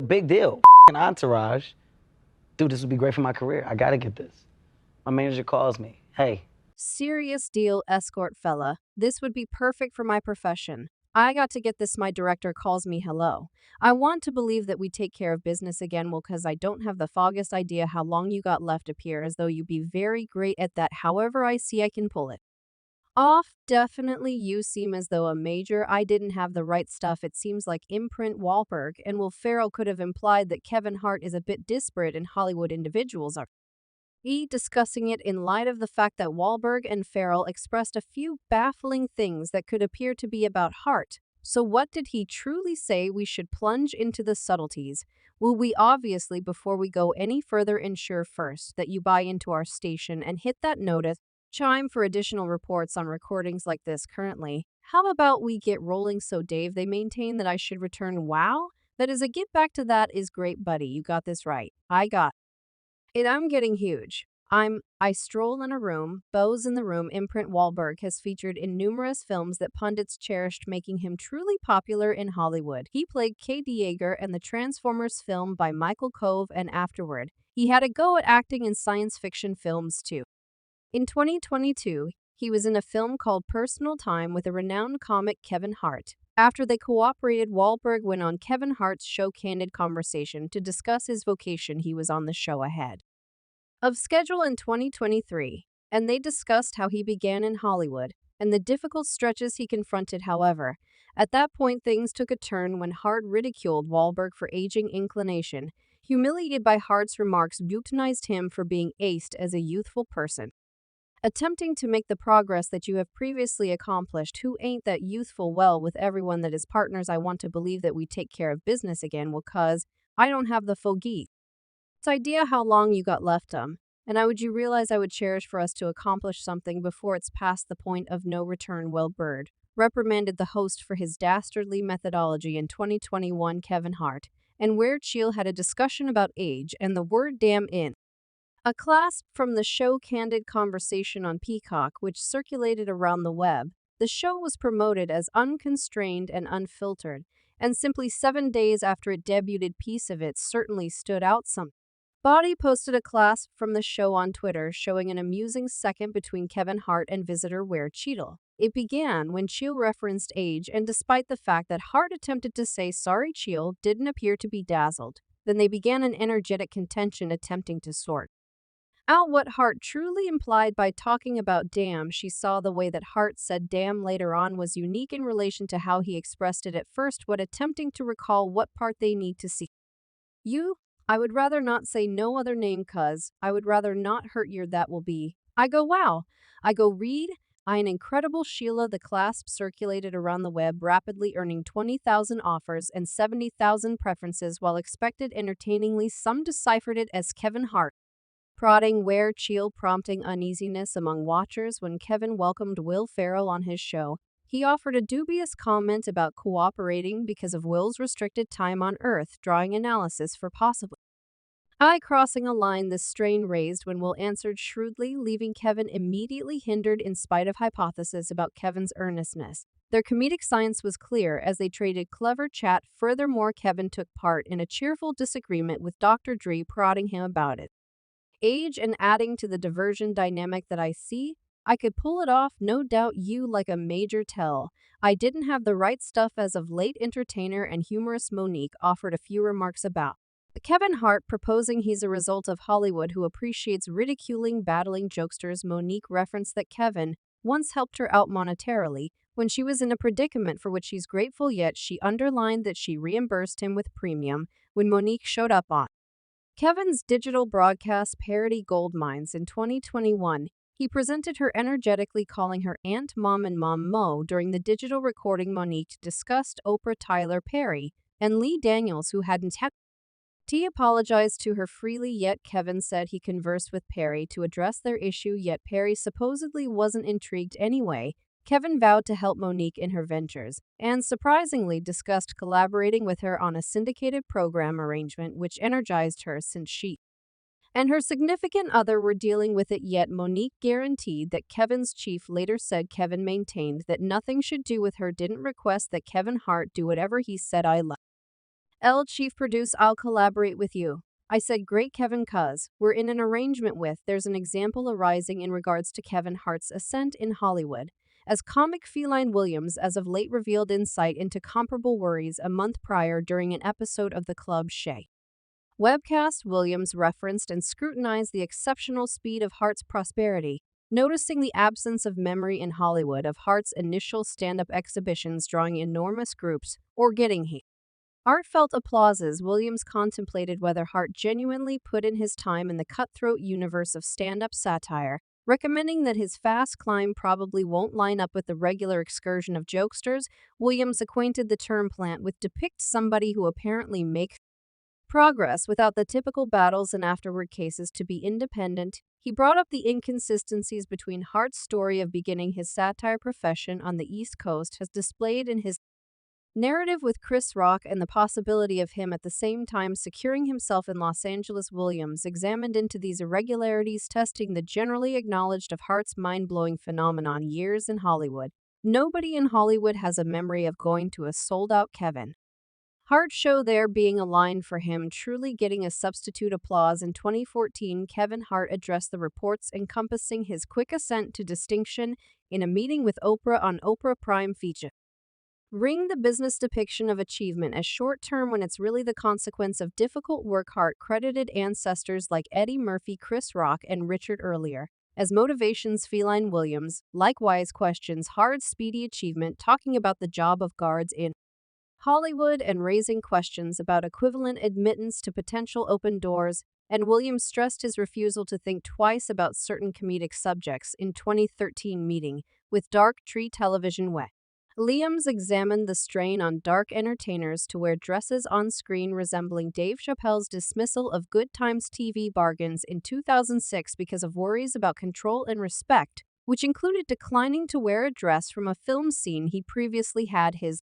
Big deal. Entourage. Dude, this would be great for my career. I gotta get this. My manager calls me. Hey, Serious deal, escort fella. This would be perfect for my profession. I got to get this. My director calls me hello. I want to believe that we take care of business again. Well, because I don't have the foggiest idea how long you got left. Appear as though you be very great at that. However, I see I can pull it off. Definitely, you seem as though a major. I didn't have the right stuff. It seems like imprint Wahlberg and Will Ferrell could have implied that Kevin Hart is a bit disparate in Hollywood individuals are discussing it in light of the fact that Wahlberg and Ferrell expressed a few baffling things that could appear to be about Hart. So what did he truly say? We should plunge into the subtleties. Will we obviously, before we go any further, ensure first that you buy into our station and hit that notice chime for additional reports on recordings like this currently. How about we get rolling? So Dave, they maintain that I should return. Wow, that is a get back to that is great, buddy. You got this right. I got it. I'm getting huge. I stroll in a room, bows in the room. Imprint Wahlberg has featured in numerous films that pundits cherished, making him truly popular in Hollywood. He played K. Yeager in the Transformers film by Michael Cove, and afterward, he had a go at acting in science fiction films too. In 2022, he was in a film called Personal Time with a renowned comic Kevin Hart. After they cooperated, Wahlberg went on Kevin Hart's show Candid Conversation to discuss his vocation. He was on the show ahead of schedule in 2023, and they discussed how he began in Hollywood and the difficult stretches he confronted. However, at that point, things took a turn when Hart ridiculed Wahlberg for aging inclination. Humiliated by Hart's remarks, euthanized him for being aced as a youthful person attempting to make the progress that you have previously accomplished. Who ain't that youthful? Well, with everyone that is partners, I want to believe that we take care of business again. Well, cuz I don't have the foggy it's idea how long you got left and I would you realize I would cherish for us to accomplish something before it's past the point of no return. Well, Bird reprimanded the host for his dastardly methodology in 2021. Kevin Hart and Where Cheel had a discussion about age and the word damn in a clasp from the show Candid Conversation on Peacock, which circulated around the web. The show was promoted as unconstrained and unfiltered, and simply 7 days after it debuted, piece of it certainly stood out some. Body posted a clasp from the show on Twitter showing an amusing second between Kevin Hart and visitor Ware Cheadle. It began when Cheel referenced age, and despite the fact that Hart attempted to say sorry, Cheel didn't appear to be dazzled. Then they began an energetic contention attempting to sort out what Hart truly implied by talking about damn. She saw the way that Hart said damn later on was unique in relation to how he expressed it at first, what attempting to recall what part they need to see. You, I would rather not say no other name cuz I would rather not hurt your that will be. I go wow. I go read. I an incredible Sheila. The clasp circulated around the web, rapidly earning 20,000 offers and 70,000 preferences, while expected entertainingly some deciphered it as Kevin Hart prodding Ware Cheel, prompting uneasiness among watchers. When Kevin welcomed Will Ferrell on his show, he offered a dubious comment about cooperating because of Will's restricted time on Earth, drawing analysis for possibly crossing a line. This strain raised when Will answered shrewdly, leaving Kevin immediately hindered in spite of hypotheses about Kevin's earnestness. Their comedic science was clear as they traded clever chat. Furthermore, Kevin took part in a cheerful disagreement with Dr. Dre, prodding him about it age and adding to the diversion dynamic that I see. I could pull it off, no doubt. You like a major tell. I didn't have the right stuff as of late. Entertainer and humorous Monique offered a few remarks about Kevin Hart, proposing he's a result of Hollywood who appreciates ridiculing battling jokesters. Monique referenced that Kevin once helped her out monetarily when she was in a predicament for which she's grateful, yet she underlined that she reimbursed him with premium when Monique showed up on Kevin's digital broadcast parody Gold Mines in 2021. He presented her energetically, calling her Aunt Mom and Mom Mo. During the digital recording, Monique discussed Oprah, Tyler Perry, and Lee Daniels, who hadn't had. T apologized to her freely, yet Kevin said he conversed with Perry to address their issue, yet Perry supposedly wasn't intrigued anyway. Kevin vowed to help Monique in her ventures, and surprisingly discussed collaborating with her on a syndicated program arrangement which energized her since she and her significant other were dealing with it, yet Monique guaranteed that Kevin's chief later said Kevin maintained that nothing should do with her, didn't request that Kevin Hart do whatever he said. I love L chief produce, I'll collaborate with you. I said, great Kevin, cuz we're in an arrangement with. There's an example arising in regards to Kevin Hart's ascent in Hollywood. As comic Feline Williams as of late revealed insight into comparable worries a month prior during an episode of the Club Shay webcast, Williams referenced and scrutinized the exceptional speed of Hart's prosperity, noticing the absence of memory in Hollywood of Hart's initial stand-up exhibitions drawing enormous groups or getting heartfelt applauses. Williams contemplated whether Hart genuinely put in his time in the cutthroat universe of stand-up satire, recommending that his fast climb probably won't line up with the regular excursion of jokesters. Williams acquainted the term plant with depict somebody who apparently makes progress without the typical battles and afterward cases to be independent. He brought up the inconsistencies between Hart's story of beginning his satire profession on the East Coast as displayed in his narrative with Chris Rock and the possibility of him at the same time securing himself in Los Angeles. Williams examined into these irregularities, testing the generally acknowledged of Hart's mind-blowing phenomenon years in Hollywood. Nobody in Hollywood has a memory of going to a sold-out Kevin Hart show there being a line for him, truly getting a substitute applause. In 2014, Kevin Hart addressed the reports encompassing his quick ascent to distinction in a meeting with Oprah on Oprah Prime feature. Ring the business depiction of achievement as short-term when it's really the consequence of difficult work. Hart credited ancestors like Eddie Murphy, Chris Rock, and Richard earlier as motivations. Feline Williams likewise questions Hart's speedy achievement, talking about the job of guards in Hollywood and raising questions about equivalent admittance to potential open doors, and Williams stressed his refusal to think twice about certain comedic subjects in 2013 meeting with Dark Tree Television. Williams examined the strain on dark entertainers to wear dresses on screen resembling Dave Chappelle's dismissal of Good Times TV bargains in 2006 because of worries about control and respect, which included declining to wear a dress from a film scene he previously had his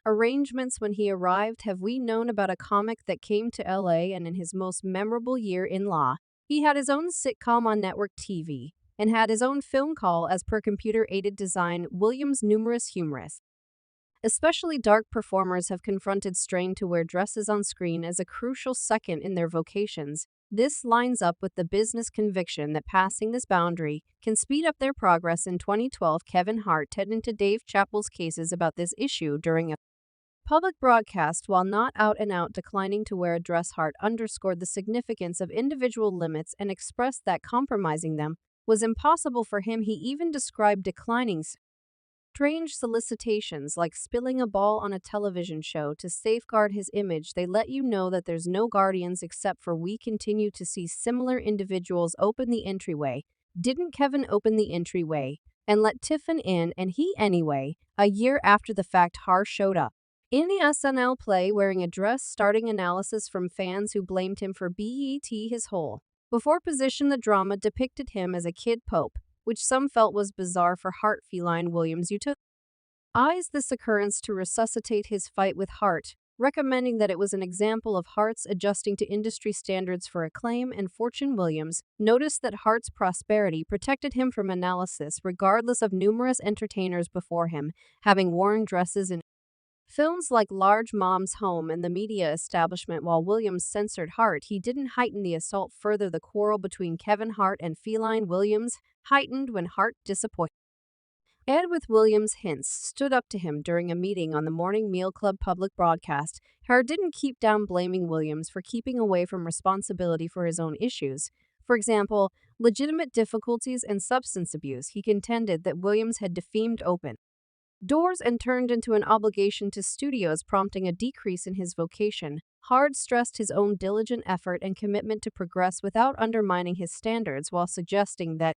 arrangements when he arrived. Have we known about a comic that came to LA and in his most memorable year in law, he had his own sitcom on network TV and had his own film call as per computer-aided design. Williams' numerous humorous, especially dark performers have confronted strain to wear dresses on screen as a crucial second in their vocations. This lines up with the business conviction that passing this boundary can speed up their progress. In 2012, Kevin Hart tended to Dave Chappelle's cases about this issue during a public broadcast. While not out-and-out declining to wear a dress, Hart underscored the significance of individual limits and expressed that compromising them was impossible for him. He even described declining strange solicitations like spilling a ball on a television show to safeguard his image. They let you know that there's no guardians except for we continue to see similar individuals open the entryway. Didn't Kevin open the entryway and let Tiffin in, and he anyway? A year after the fact, Hart showed up in the SNL play wearing a dress, starting analysis from fans who blamed him for BET his whole before position. The drama depicted him as a kid pope, which some felt was bizarre for Hart. Feline Williams utilized this occurrence to resuscitate his fight with Hart, recommending that it was an example of Hart's adjusting to industry standards for acclaim and fortune. Williams noticed that Hart's prosperity protected him from analysis regardless of numerous entertainers before him having worn dresses in films like Large Mom's Home and the media establishment. While Williams censored Hart, he didn't heighten the assault further. The quarrel between Kevin Hart and Feline Williams heightened when Hart disappointed Ed with Williams' hints stood up to him during a meeting on the Morning Meal Club public broadcast. Hart didn't keep down blaming Williams for keeping away from responsibility for his own issues. For example, legitimate difficulties and substance abuse. He contended that Williams had defamed open doors and turned into an obligation to studios, prompting a decrease in his vocation. Hart stressed his own diligent effort and commitment to progress without undermining his standards, while suggesting that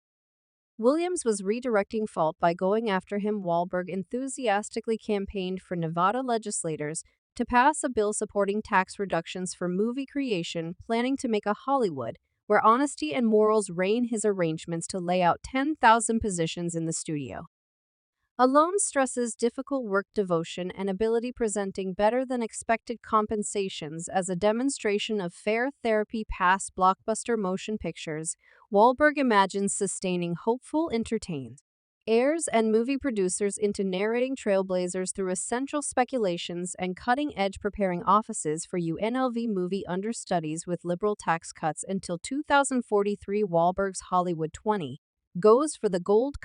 Williams was redirecting fault by going after him. Wahlberg enthusiastically campaigned for Nevada legislators to pass a bill supporting tax reductions for movie creation, planning to make a Hollywood where honesty and morals reign. His arrangements to lay out 10,000 positions in the studio alone stresses difficult work, devotion, and ability, presenting better than expected compensations as a demonstration of fair therapy. Past blockbuster motion pictures, Wahlberg imagines sustaining hopeful entertains heirs and movie producers into narrating trailblazers through essential speculations and cutting-edge preparing offices for UNLV movie understudies with liberal tax cuts until 2043. Wahlberg's Hollywood 20 goes for the gold